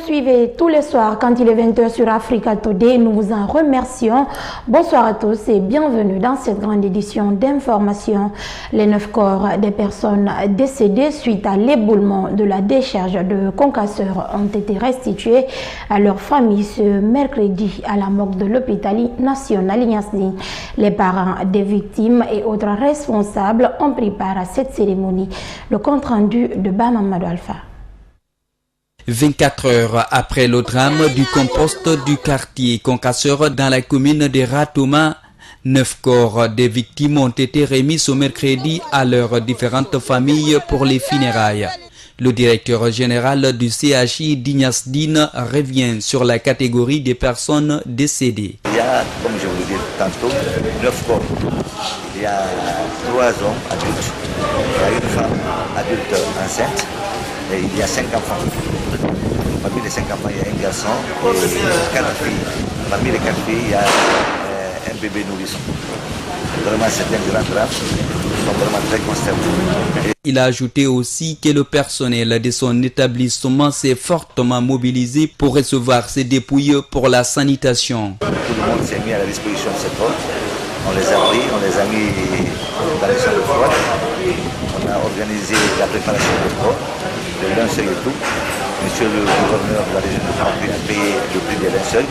suivez tous les soirs quand il est 20h sur Africa Today. Nous vous en remercions. Bonsoir à tous et bienvenue dans cette grande édition d'information. Les 9 corps des personnes décédées suite à l'éboulement de la décharge de Concasseur ont été restitués à leurs familles ce mercredi à la morgue de l'hôpital national Ignasdi. Les parents des victimes et autres responsables ont pris part à cette cérémonie. Le compte rendu de Bamamadou Alpha. 24 heures après le drame du compost du quartier Concasseur dans la commune de Ratouma, 9 corps des victimes ont été remis ce mercredi à leurs différentes familles pour les funérailles. Le directeur général du CHI d'Ignasdine revient sur la catégorie des personnes décédées. Il y a, comme je vous l'ai dit tantôt, 9 corps. Il y a 3 hommes adultes, il y a une femme adulte enceinte et il y a 5 enfants. Parmi les 5 enfants, il y a un garçon et 4 filles. Parmi les 4 filles, il y a un bébé nourrisson. Vraiment, c'est un grand drame. Nous sommes vraiment très consternés. Il a ajouté aussi que le personnel de son établissement s'est fortement mobilisé pour recevoir ces dépouilles pour la sanitation. Tout le monde s'est mis à la disposition de ces corps. On les a pris, on les a mis dans les salles de froid. On a organisé la préparation des corps, le linceul et tout. Monsieur le gouverneur de la région de Franprix a payé le prix des linceuls.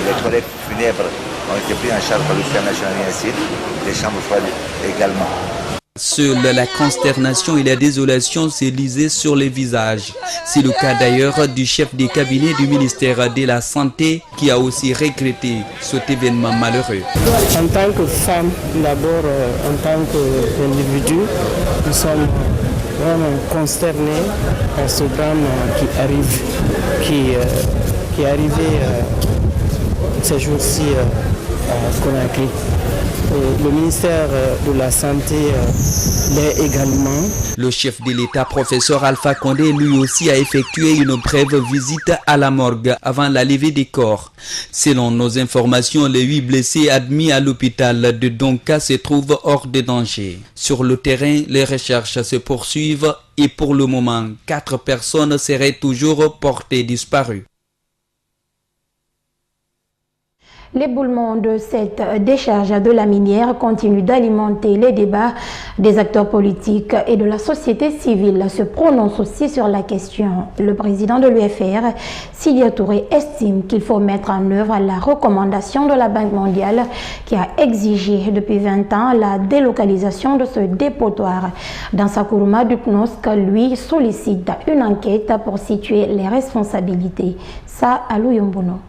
Les toilettes funèbres ont été prises en charge par le l'hôpital national Ignasdine, les chambres froides également. Seule la consternation et la désolation se lisaient sur les visages. C'est le cas d'ailleurs du chef des cabinets du ministère de la Santé qui a aussi regretté cet événement malheureux. En tant que femme, d'abord en tant qu'individu, nous sommes vraiment consternés par ce drame qui est arrivé ces jours-ci à Conakry. Le ministère de la Santé l'est également. Le chef de l'État, professeur Alpha Condé, lui aussi a effectué une brève visite à la morgue avant la levée des corps. Selon nos informations, les 8 blessés admis à l'hôpital de Donka se trouvent hors de danger. Sur le terrain, les recherches se poursuivent et pour le moment, 4 personnes seraient toujours portées disparues. L'éboulement de cette décharge de la minière continue d'alimenter les débats des acteurs politiques et de la société civile se prononce aussi sur la question. Le président de l'UFR, Sidya Touré, estime qu'il faut mettre en œuvre la recommandation de la Banque mondiale qui a exigé depuis 20 ans la délocalisation de ce dépotoir. Dans sa Kourouma du CNOSC, lui sollicite une enquête pour situer les responsabilités. Ça, Alou Yombono.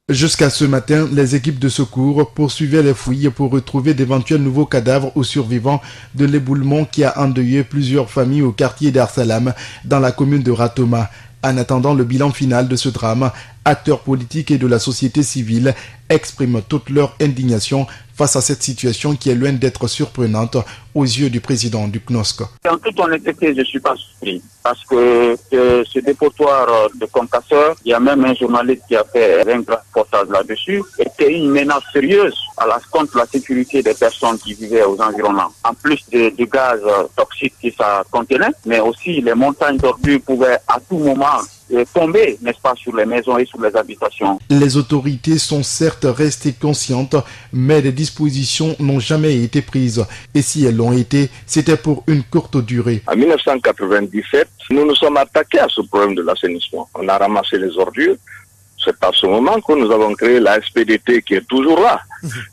Jusqu'à ce matin, les équipes de secours poursuivaient les fouilles pour retrouver d'éventuels nouveaux cadavres ou survivants de l'éboulement qui a endeuillé plusieurs familles au quartier d'Arsalam dans la commune de Ratouma. En attendant le bilan final de ce drame, acteurs politiques et de la société civile expriment toute leur indignation face à cette situation qui est loin d'être surprenante aux yeux du président du CNOSC. En toute honnêteté, je ne suis pas surpris parce que ce dépotoir de Concasseur, il y a même un journaliste qui a fait un grand reportage là-dessus, était une menace sérieuse contre la sécurité des personnes qui vivaient aux environnants. En plus du gaz toxique que ça contenait, mais aussi les montagnes d'ordures pouvaient à tout moment tomber, n'est-ce pas, sur les maisons et sur les habitations. Les autorités sont certes restées conscientes, mais les dispositions n'ont jamais été prises. Et si elles l'ont été, c'était pour une courte durée. En 1997, nous nous sommes attaqués à ce problème de l'assainissement. On a ramassé les ordures. C'est à ce moment que nous avons créé la SPDT qui est toujours là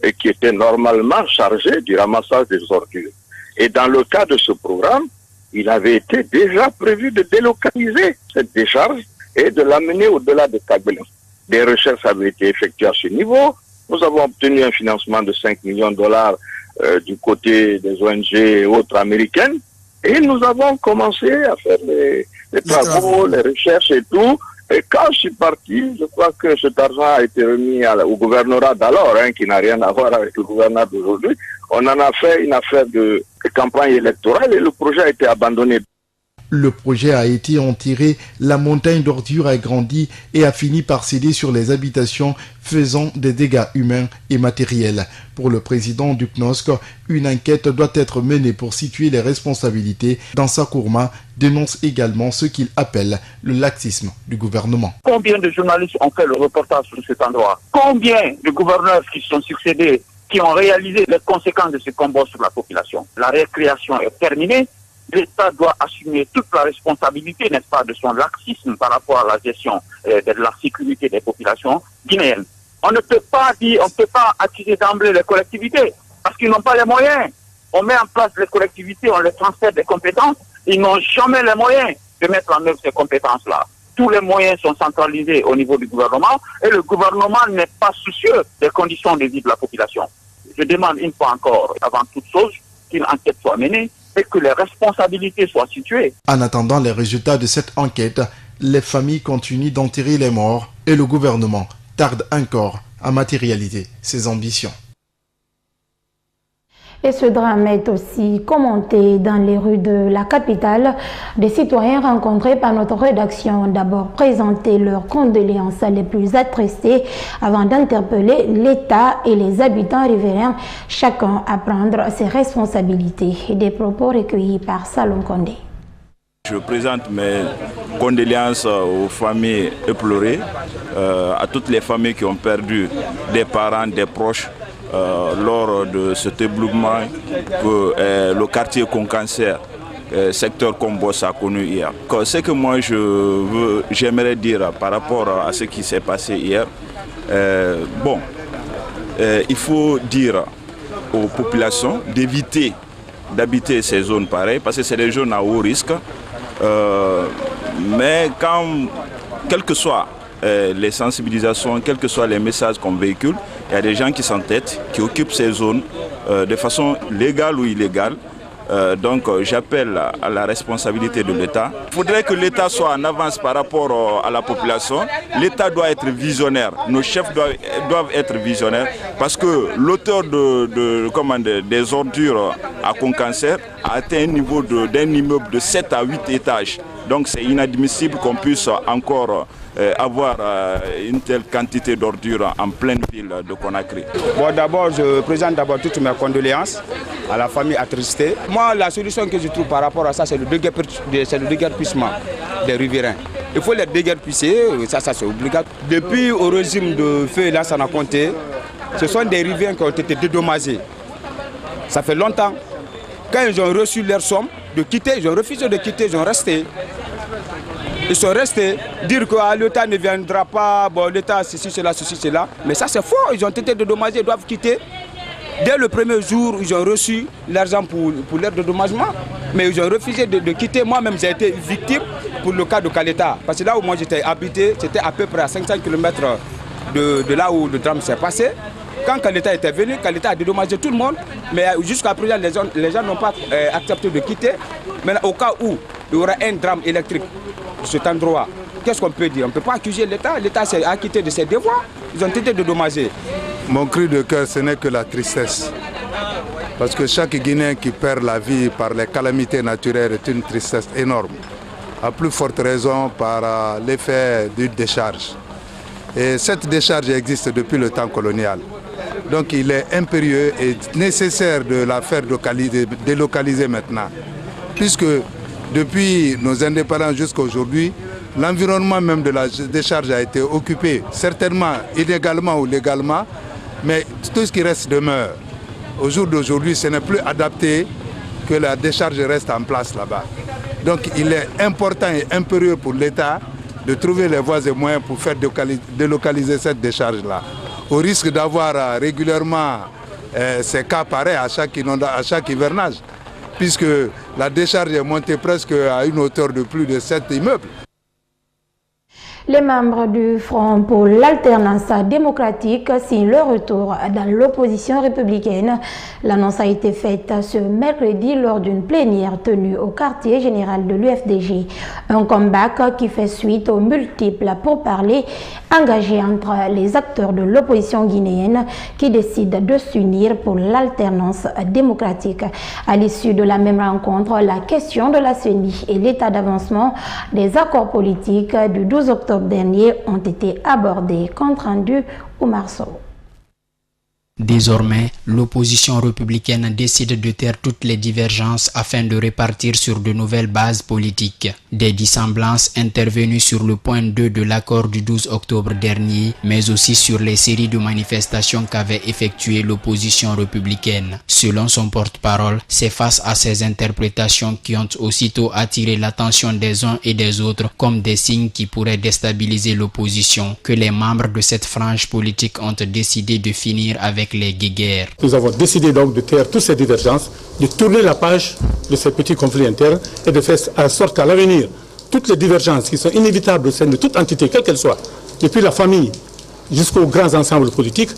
et qui était normalement chargée du ramassage des ordures. Et dans le cas de ce programme, il avait été déjà prévu de délocaliser cette décharge et de l'amener au-delà de Kabylie. Des recherches avaient été effectuées à ce niveau. Nous avons obtenu un financement de 5 millions de dollars du côté des ONG et autres américaines. Et nous avons commencé à faire les travaux, les recherches et tout. Et quand je suis parti, je crois que cet argent a été remis au gouvernorat d'alors, qui n'a rien à voir avec le gouvernorat d'aujourd'hui. On en a fait une affaire de campagne électorale et le projet a été abandonné. Le projet a été enterré, la montagne d'ordures a grandi et a fini par céder sur les habitations, faisant des dégâts humains et matériels. Pour le président du PNOSC, une enquête doit être menée pour situer les responsabilités. Dans Sakourma dénonce également ce qu'il appelle le laxisme du gouvernement. Combien de journalistes ont fait le reportage sur cet endroit? Combien de gouverneurs qui se sont succédés, qui ont réalisé les conséquences de ce combat sur la population? La récréation est terminée. L'État doit assumer toute la responsabilité, n'est-ce pas, de son laxisme par rapport à la gestion de la sécurité des populations guinéennes. On ne peut pas dire, on ne peut pas accuser d'emblée les collectivités parce qu'ils n'ont pas les moyens. On met en place les collectivités, on les transfère des compétences, ils n'ont jamais les moyens de mettre en œuvre ces compétences-là. Tous les moyens sont centralisés au niveau du gouvernement et le gouvernement n'est pas soucieux des conditions de vie de la population. Je demande une fois encore, avant toute chose, qu'une enquête soit menée et que les responsabilités soient situées. En attendant les résultats de cette enquête, les familles continuent d'enterrer les morts et le gouvernement tarde encore à matérialiser ses ambitions. Et ce drame est aussi commenté dans les rues de la capitale. Des citoyens rencontrés par notre rédaction ont d'abord présenté leurs condoléances les plus attristées avant d'interpeller l'État et les habitants riverains, chacun à prendre ses responsabilités. Des propos recueillis par Salon Condé. Je présente mes condoléances aux familles éplorées, à toutes les familles qui ont perdu des parents, des proches, lors de cet éblouissement que le quartier Konkanser, secteur Kombos, a connu hier. Ce que moi j'aimerais dire par rapport à ce qui s'est passé hier, il faut dire aux populations d'éviter d'habiter ces zones pareilles parce que c'est des zones à haut risque. Mais quelles que soient les sensibilisations, quels que soient les messages qu'on véhicule, il y a des gens qui s'entêtent, qui occupent ces zones de façon légale ou illégale. Donc j'appelle à la responsabilité de l'État. Il faudrait que l'État soit en avance par rapport à la population. L'État doit être visionnaire, nos chefs doivent être visionnaires parce que l'auteur des ordures à Konkanser a atteint un niveau d'un immeuble de 7 à 8 étages. Donc c'est inadmissible qu'on puisse encore avoir une telle quantité d'ordures en pleine ville de Conakry. Bon, d'abord, je présente toutes mes condoléances à la famille attristée. Moi, la solution que je trouve par rapport à ça, c'est le déguerpissement des riverains. Il faut les déguerpisser, ça c'est obligatoire. Depuis au régime de feu Lansana Conté, ce sont des riverains qui ont été dédommagés. Ça fait longtemps. Quand ils ont reçu leur somme de quitter, ils ont refusé de quitter, ils ont resté. Ils sont restés, dire que l'État ne viendra pas, bon l'État ceci, cela, mais ça c'est faux, ils ont été dédommagés, ils doivent quitter. Dès le premier jour, ils ont reçu l'argent pour leur dédommagement, mais ils ont refusé de quitter. Moi-même j'ai été victime pour le cas de Kaleta, parce que là où moi j'étais habité, c'était à peu près à 500 km de là où le drame s'est passé. Quand Kaleta était venu, Kaleta a dédommagé tout le monde, mais jusqu'à présent les gens n'ont pas accepté de quitter. Maintenant au cas où il y aura un drame électrique de cet endroit, qu'est-ce qu'on peut dire? On ne peut pas accuser l'État. L'État s'est acquitté de ses devoirs. Ils ont été dédommagés. Mon cri de cœur, ce n'est que la tristesse. Parce que chaque Guinéen qui perd la vie par les calamités naturelles est une tristesse énorme. À plus forte raison par l'effet d'une décharge. Et cette décharge existe depuis le temps colonial. Donc il est impérieux et nécessaire de la faire délocaliser maintenant. Puisque depuis nos indépendances jusqu'à aujourd'hui, l'environnement même de la décharge a été occupé, certainement illégalement ou légalement, mais tout ce qui reste demeure. Au jour d'aujourd'hui, ce n'est plus adapté que la décharge reste en place là-bas. Donc il est important et impérieux pour l'État de trouver les voies et moyens pour faire délocaliser cette décharge-là. Au risque d'avoir régulièrement ces cas pareils à chaque hivernage, puisque la décharge est montée presque à une hauteur de plus de 7 immeubles. Les membres du Front pour l'alternance démocratique signent leur retour dans l'opposition républicaine. L'annonce a été faite ce mercredi lors d'une plénière tenue au quartier général de l'UFDG. Un comeback qui fait suite aux multiples pourparlers engagés entre les acteurs de l'opposition guinéenne qui décident de s'unir pour l'alternance démocratique. À l'issue de la même rencontre, la question de la CENI et l'état d'avancement des accords politiques du 12 octobre dernier ont été abordés. Compte rendu Oumar Sow. Désormais, l'opposition républicaine décide de taire toutes les divergences afin de repartir sur de nouvelles bases politiques. Des dissemblances intervenues sur le point 2 de l'accord du 12 octobre dernier, mais aussi sur les séries de manifestations qu'avait effectuées l'opposition républicaine. Selon son porte-parole, c'est face à ces interprétations qui ont aussitôt attiré l'attention des uns et des autres comme des signes qui pourraient déstabiliser l'opposition que les membres de cette frange politique ont décidé de finir avec les guéguerres. Nous avons décidé donc de taire toutes ces divergences, de tourner la page de ces petits conflits internes et de faire en sorte qu'à l'avenir, toutes les divergences qui sont inévitables au sein de toute entité, quelle qu'elle soit, depuis la famille jusqu'aux grands ensembles politiques,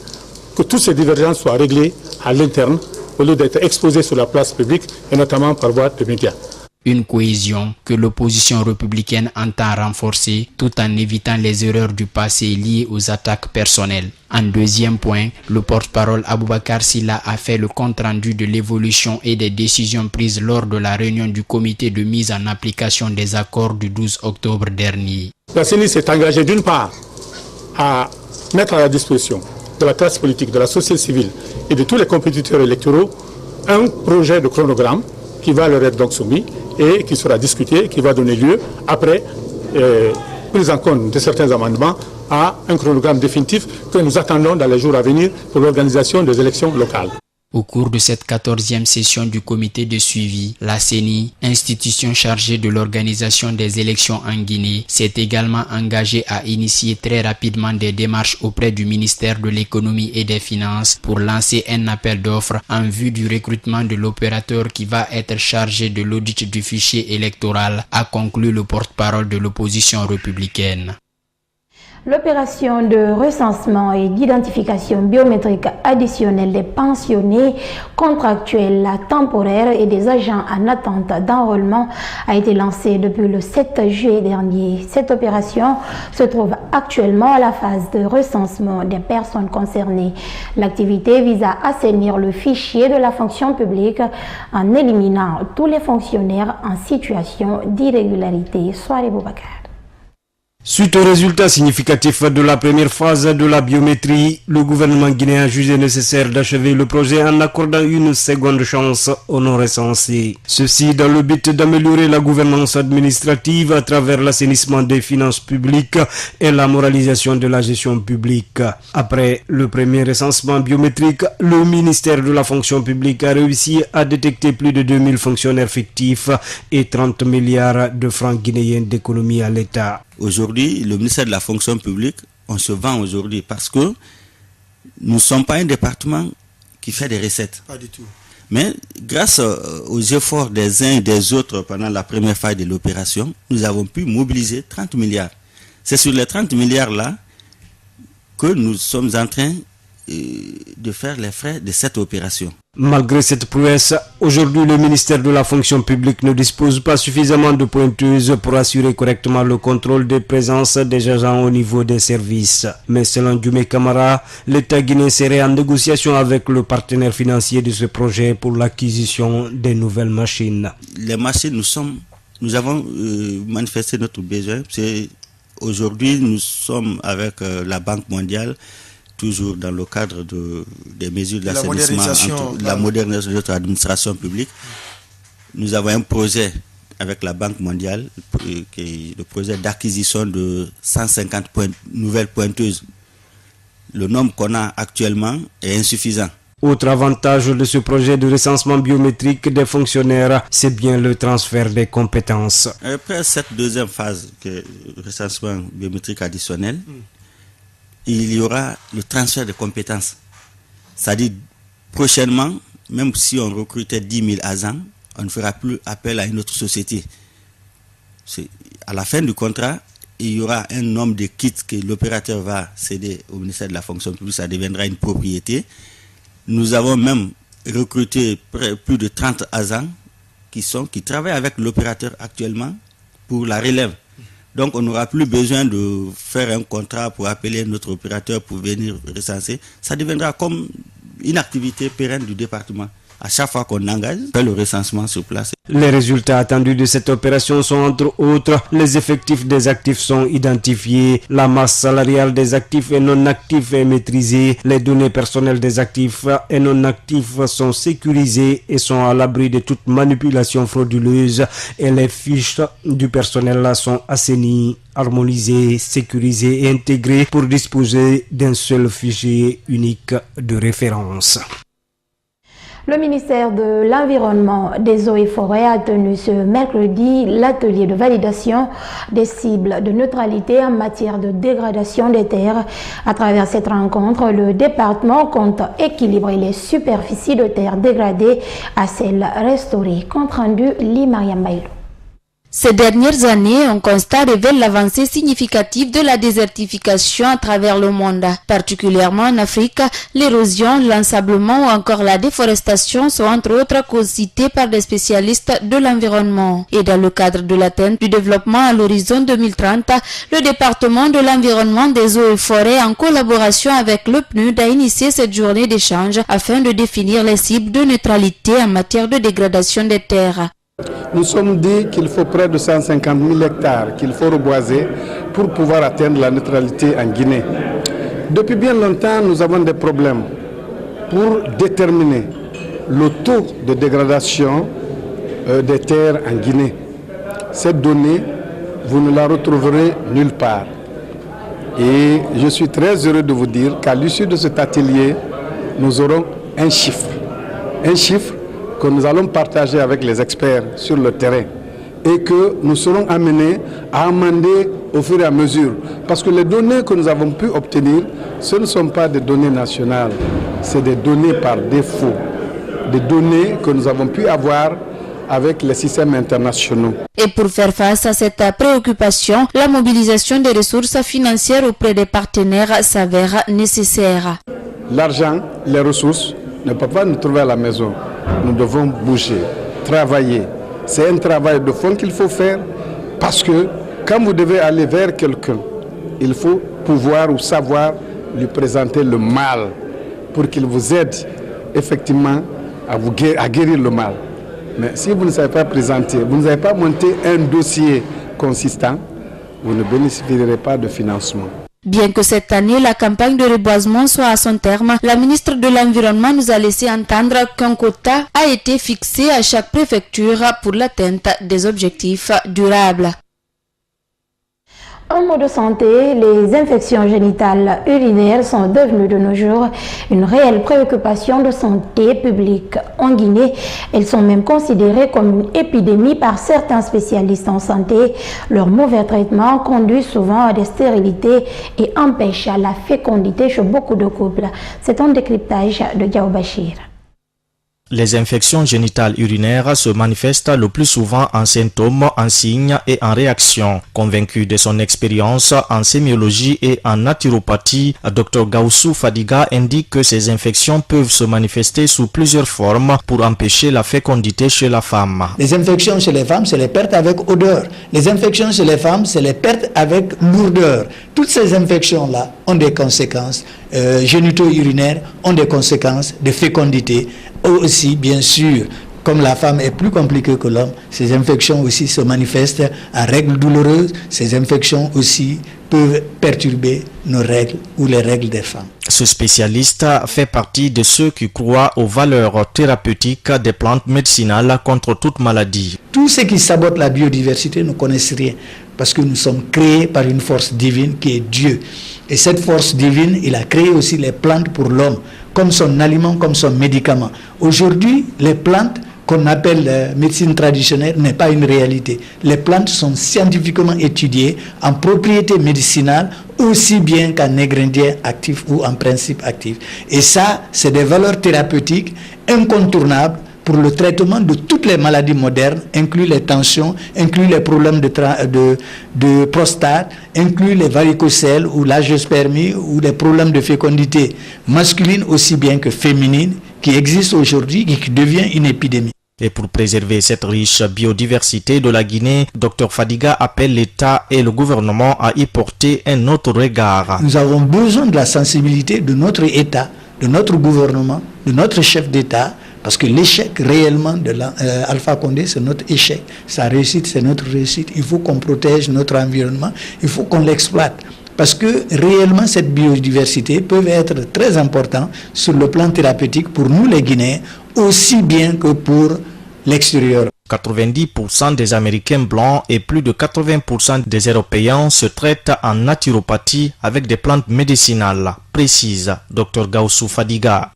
que toutes ces divergences soient réglées à l'interne au lieu d'être exposées sur la place publique et notamment par voie de médias. Une cohésion que l'opposition républicaine entend renforcer tout en évitant les erreurs du passé liées aux attaques personnelles. En deuxième point, le porte-parole Aboubakar Silla a fait le compte-rendu de l'évolution et des décisions prises lors de la réunion du comité de mise en application des accords du 12 octobre dernier. La CENI s'est engagée d'une part à mettre à la disposition de la classe politique, de la société civile et de tous les compétiteurs électoraux un projet de chronogramme qui va leur être donc soumis et qui sera discuté, qui va donner lieu, après prise en compte de certains amendements, à un chronogramme définitif que nous attendons dans les jours à venir pour l'organisation des élections locales. Au cours de cette 14e session du comité de suivi, la CENI, institution chargée de l'organisation des élections en Guinée, s'est également engagée à initier très rapidement des démarches auprès du ministère de l'économie et des finances pour lancer un appel d'offres en vue du recrutement de l'opérateur qui va être chargé de l'audit du fichier électoral, a conclu le porte-parole de l'opposition républicaine. L'opération de recensement et d'identification biométrique additionnelle des pensionnés contractuels temporaires et des agents en attente d'enrôlement a été lancée depuis le 7 juillet dernier. Cette opération se trouve actuellement à la phase de recensement des personnes concernées. L'activité vise à assainir le fichier de la fonction publique en éliminant tous les fonctionnaires en situation d'irrégularité. Soirée Boubacar. Suite aux résultats significatifs de la première phase de la biométrie, le gouvernement guinéen a jugé nécessaire d'achever le projet en accordant une seconde chance aux non-recensés. Ceci dans le but d'améliorer la gouvernance administrative à travers l'assainissement des finances publiques et la moralisation de la gestion publique. Après le premier recensement biométrique, le ministère de la fonction publique a réussi à détecter plus de 2000 fonctionnaires fictifs et 30 milliards de francs guinéens d'économie à l'État. Aujourd'hui, le ministère de la fonction publique, on se vend aujourd'hui parce que nous ne sommes pas un département qui fait des recettes. Pas du tout. Mais grâce aux efforts des uns et des autres pendant la première phase de l'opération, nous avons pu mobiliser 30 milliards. C'est sur les 30 milliards-là que nous sommes en train de faire les frais de cette opération. Malgré cette prouesse, aujourd'hui le ministère de la fonction publique ne dispose pas suffisamment de pointeuses pour assurer correctement le contrôle des présences des agents au niveau des services. Mais selon Djoumé Camara, l'État guinéen serait en négociation avec le partenaire financier de ce projet pour l'acquisition des nouvelles machines. Les machines, nous avons manifesté notre besoin. Aujourd'hui, nous sommes avec la Banque mondiale, toujours dans le cadre des mesures d'assainissement, la modernisation de notre administration publique. Nous avons un projet avec la Banque mondiale, qui est le projet d'acquisition de 150 nouvelles pointeuses. Le nombre qu'on a actuellement est insuffisant. Autre avantage de ce projet de recensement biométrique des fonctionnaires, c'est bien le transfert des compétences. Après cette deuxième phase, le recensement biométrique additionnel, il y aura le transfert de compétences. C'est-à-dire, prochainement, même si on recrutait 10 000 agents, on ne fera plus appel à une autre société. À la fin du contrat, il y aura un nombre de kits que l'opérateur va céder au ministère de la fonction publique, ça deviendra une propriété. Nous avons même recruté plus de 30 agents qui travaillent avec l'opérateur actuellement pour la relève. Donc on n'aura plus besoin de faire un contrat pour appeler notre opérateur pour venir recenser. Ça deviendra comme une activité pérenne du département. À chaque fois qu'on engage, on fait le recensement sur place. Les résultats attendus de cette opération sont entre autres, les effectifs des actifs sont identifiés, la masse salariale des actifs et non actifs est maîtrisée, les données personnelles des actifs et non actifs sont sécurisées et sont à l'abri de toute manipulation frauduleuse et les fiches du personnel sont assainies, harmonisées, sécurisées et intégrées pour disposer d'un seul fichier unique de référence. Le ministère de l'Environnement, des Eaux et Forêts a tenu ce mercredi l'atelier de validation des cibles de neutralité en matière de dégradation des terres. À travers cette rencontre, le département compte équilibrer les superficies de terres dégradées à celles restaurées. Compte rendu Limariam Bailou. Ces dernières années, un constat révèle l'avancée significative de la désertification à travers le monde. Particulièrement en Afrique, l'érosion, l'ensablement ou encore la déforestation sont entre autres causes citées par des spécialistes de l'environnement. Et dans le cadre de l'atteinte du développement à l'horizon 2030, le département de l'environnement, des eaux et forêts, en collaboration avec le PNUD, a initié cette journée d'échange afin de définir les cibles de neutralité en matière de dégradation des terres. Nous sommes dit qu'il faut près de 150 000 hectares qu'il faut reboiser pour pouvoir atteindre la neutralité en Guinée. Depuis bien longtemps, nous avons des problèmes pour déterminer le taux de dégradation des terres en Guinée. Cette donnée, vous ne la retrouverez nulle part. Et je suis très heureux de vous dire qu'à l'issue de cet atelier, nous aurons un chiffre que nous allons partager avec les experts sur le terrain et que nous serons amenés à amender au fur et à mesure. Parce que les données que nous avons pu obtenir, ce ne sont pas des données nationales, c'est des données par défaut, des données que nous avons pu avoir avec les systèmes internationaux. Et pour faire face à cette préoccupation, la mobilisation des ressources financières auprès des partenaires s'avère nécessaire. L'argent, les ressources ne peuvent pas nous trouver à la maison. Nous devons bouger, travailler. C'est un travail de fond qu'il faut faire parce que quand vous devez aller vers quelqu'un, il faut pouvoir ou savoir lui présenter le mal pour qu'il vous aide effectivement à guérir le mal. Mais si vous ne savez pas présenter, vous ne savez pas monter un dossier consistant, vous ne bénéficierez pas de financement. Bien que cette année, la campagne de reboisement soit à son terme, la ministre de l'Environnement nous a laissé entendre qu'un quota a été fixé à chaque préfecture pour l'atteinte des objectifs durables. En mot de santé, les infections génitales urinaires sont devenues de nos jours une réelle préoccupation de santé publique en Guinée. Elles sont même considérées comme une épidémie par certains spécialistes en santé. Leur mauvais traitement conduit souvent à des stérilités et empêche la fécondité chez beaucoup de couples. C'est un décryptage de Diao Bachir. Les infections génitales urinaires se manifestent le plus souvent en symptômes, en signes et en réactions. Convaincu de son expérience en sémiologie et en naturopathie, Dr Gaussou Fadiga indique que ces infections peuvent se manifester sous plusieurs formes pour empêcher la fécondité chez la femme. Les infections chez les femmes, c'est les pertes avec odeur. Les infections chez les femmes, c'est les pertes avec lourdeur. Toutes ces infections-là ont des conséquences génito-urinaires, ont des conséquences de fécondité. Aussi, bien sûr, comme la femme est plus compliquée que l'homme, ces infections aussi se manifestent à règles douloureuses. Ces infections aussi peuvent perturber nos règles ou les règles des femmes. Ce spécialiste fait partie de ceux qui croient aux valeurs thérapeutiques des plantes médicinales contre toute maladie. Tous ceux qui sabotent la biodiversité ne connaissent rien parce que nous sommes créés par une force divine qui est Dieu. Et cette force divine, il a créé aussi les plantes pour l'homme, comme son aliment, comme son médicament. Aujourd'hui, les plantes qu'on appelle médecine traditionnelle n'est pas une réalité. Les plantes sont scientifiquement étudiées en propriété médicinale aussi bien qu'en ingrédients actifs ou en principe actifs. Et ça, c'est des valeurs thérapeutiques incontournables pour le traitement de toutes les maladies modernes, inclut les tensions, inclut les problèmes de prostate, inclut les varicocèles ou l'agiospermie ou les problèmes de fécondité masculine aussi bien que féminine qui existent aujourd'hui et qui devient une épidémie. Et pour préserver cette riche biodiversité de la Guinée, Dr Fadiga appelle l'État et le gouvernement à y porter un autre regard. Nous avons besoin de la sensibilité de notre État, de notre gouvernement, de notre chef d'État, parce que l'échec réellement de Alpha Condé, c'est notre échec. Sa réussite, c'est notre réussite. Il faut qu'on protège notre environnement, il faut qu'on l'exploite. Parce que réellement, cette biodiversité peut être très importante sur le plan thérapeutique pour nous les Guinéens, aussi bien que pour l'extérieur. 90% des Américains blancs et plus de 80% des Européens se traitent en naturopathie avec des plantes médicinales, précise Dr Gaussou Fadiga.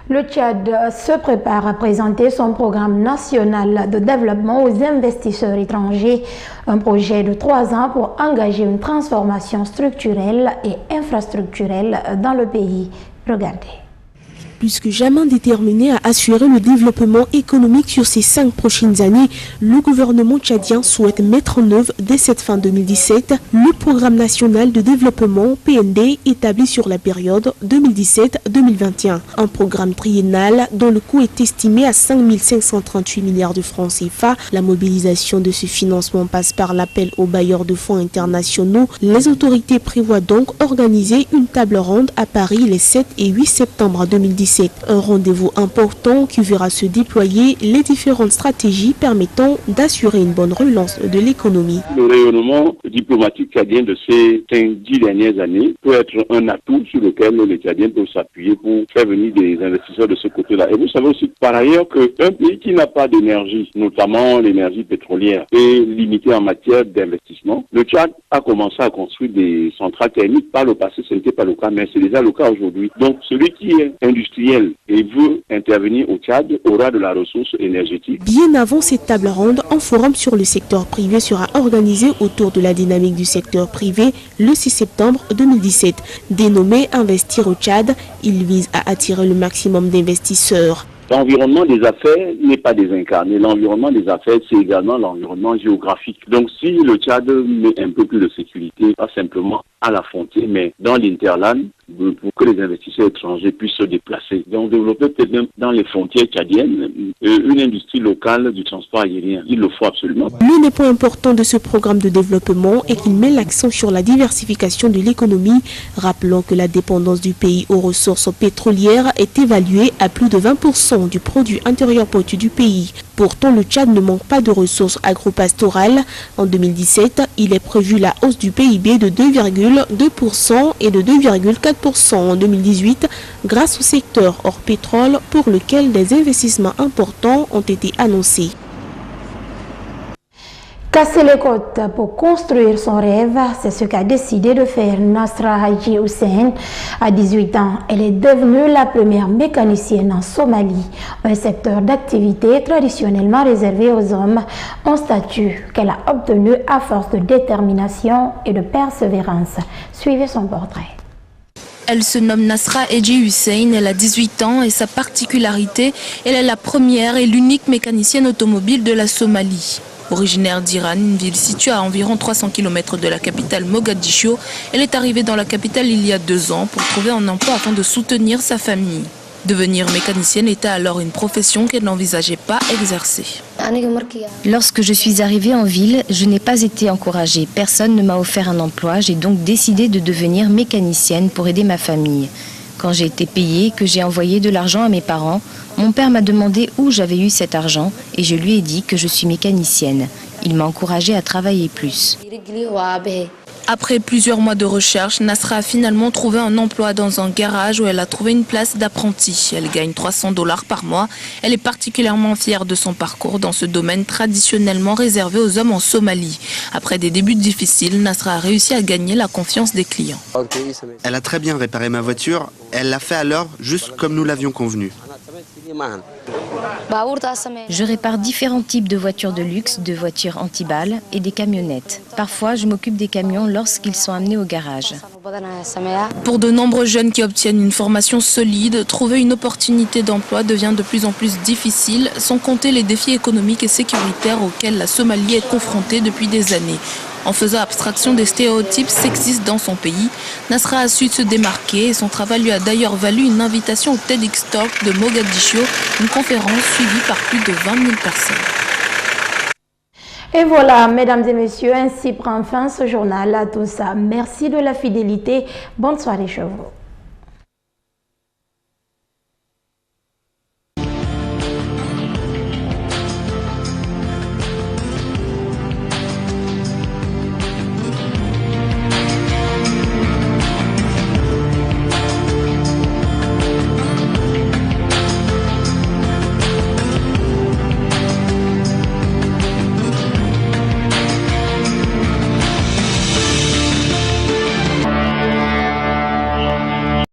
Le Tchad se prépare à présenter son programme national de développement aux investisseurs étrangers, un projet de 3 ans pour engager une transformation structurelle et infrastructurelle dans le pays. Regardez. Plus que jamais déterminé à assurer le développement économique sur ces 5 prochaines années, le gouvernement tchadien souhaite mettre en œuvre dès cette fin 2017 le programme national de développement PND établi sur la période 2017-2021. Un programme triennal dont le coût est estimé à 5 538 milliards de francs CFA. La mobilisation de ce financement passe par l'appel aux bailleurs de fonds internationaux. Les autorités prévoient donc organiser une table ronde à Paris les 7 et 8 septembre 2017. Un rendez-vous important qui verra se déployer les différentes stratégies permettant d'assurer une bonne relance de l'économie. Le rayonnement diplomatique tchadien de ces 10 dernières années peut être un atout sur lequel les Tchadiens peuvent s'appuyer pour faire venir des investisseurs de ce côté-là. Et vous savez aussi par ailleurs qu'un pays qui n'a pas d'énergie, notamment l'énergie pétrolière, est limité en matière d'investissement. Le Tchad a commencé à construire des centrales thermiques. Par le passé, ce n'était pas le cas, mais c'est déjà le cas aujourd'hui. Donc celui qui est industriel et veut intervenir au Tchad aura de la ressource énergétique. Bien avant cette table ronde, un forum sur le secteur privé sera organisé autour de la dynamique du secteur privé le 6 septembre 2017. Dénommé Investir au Tchad, il vise à attirer le maximum d'investisseurs. L'environnement des affaires n'est pas désincarné. L'environnement des affaires, c'est également l'environnement géographique. Donc si le Tchad met un peu plus de sécurité, pas simplement à la frontière, mais dans l'interland, pour que les investisseurs étrangers puissent se déplacer. Donc développer peut-être même dans les frontières tchadiennes une industrie locale du transport aérien. Il le faut absolument. L'un des points importants de ce programme de développement est qu'il met l'accent sur la diversification de l'économie. Rappelons que la dépendance du pays aux ressources pétrolières est évaluée à plus de 20% du produit intérieur brut du pays. Pourtant, le Tchad ne manque pas de ressources agropastorales. En 2017, il est prévu la hausse du PIB de 2,2% et de 2,4% en 2018 grâce au secteur hors pétrole pour lequel des investissements importants ont été annoncés. Casser les côtes pour construire son rêve, c'est ce qu'a décidé de faire Nasra Haji Hussein. À 18 ans, elle est devenue la première mécanicienne en Somalie, un secteur d'activité traditionnellement réservé aux hommes, un statut qu'elle a obtenu à force de détermination et de persévérance. Suivez son portrait. Elle se nomme Nasra Haji Hussein, elle a 18 ans et sa particularité, elle est la première et l'unique mécanicienne automobile de la Somalie. Originaire d'Iran, une ville située à environ 300 km de la capitale Mogadiscio, elle est arrivée dans la capitale il y a 2 ans pour trouver un emploi afin de soutenir sa famille. Devenir mécanicienne était alors une profession qu'elle n'envisageait pas exercer. Lorsque je suis arrivée en ville, je n'ai pas été encouragée. Personne ne m'a offert un emploi. J'ai donc décidé de devenir mécanicienne pour aider ma famille. Quand j'ai été payée, que j'ai envoyé de l'argent à mes parents, mon père m'a demandé où j'avais eu cet argent et je lui ai dit que je suis mécanicienne. Il m'a encouragée à travailler plus. Après plusieurs mois de recherche, Nasra a finalement trouvé un emploi dans un garage où elle a trouvé une place d'apprenti. Elle gagne $300 par mois. Elle est particulièrement fière de son parcours dans ce domaine traditionnellement réservé aux hommes en Somalie. Après des débuts difficiles, Nasra a réussi à gagner la confiance des clients. Elle a très bien réparé ma voiture. Elle l'a fait à l'heure, juste comme nous l'avions convenu. Je répare différents types de voitures de luxe, de voitures anti-balles et des camionnettes. Parfois, je m'occupe des camions lorsqu'ils sont amenés au garage. Pour de nombreux jeunes qui obtiennent une formation solide, trouver une opportunité d'emploi devient de plus en plus difficile, sans compter les défis économiques et sécuritaires auxquels la Somalie est confrontée depuis des années. En faisant abstraction des stéréotypes sexistes dans son pays, Nasra a su se démarquer et son travail lui a d'ailleurs valu une invitation au TEDx Talk de Mogadiscio, une conférence suivie par plus de 20 000 personnes. Et voilà, mesdames et messieurs, ainsi prend fin ce journal. À tous, merci de la fidélité. Bonne soirée chez vous.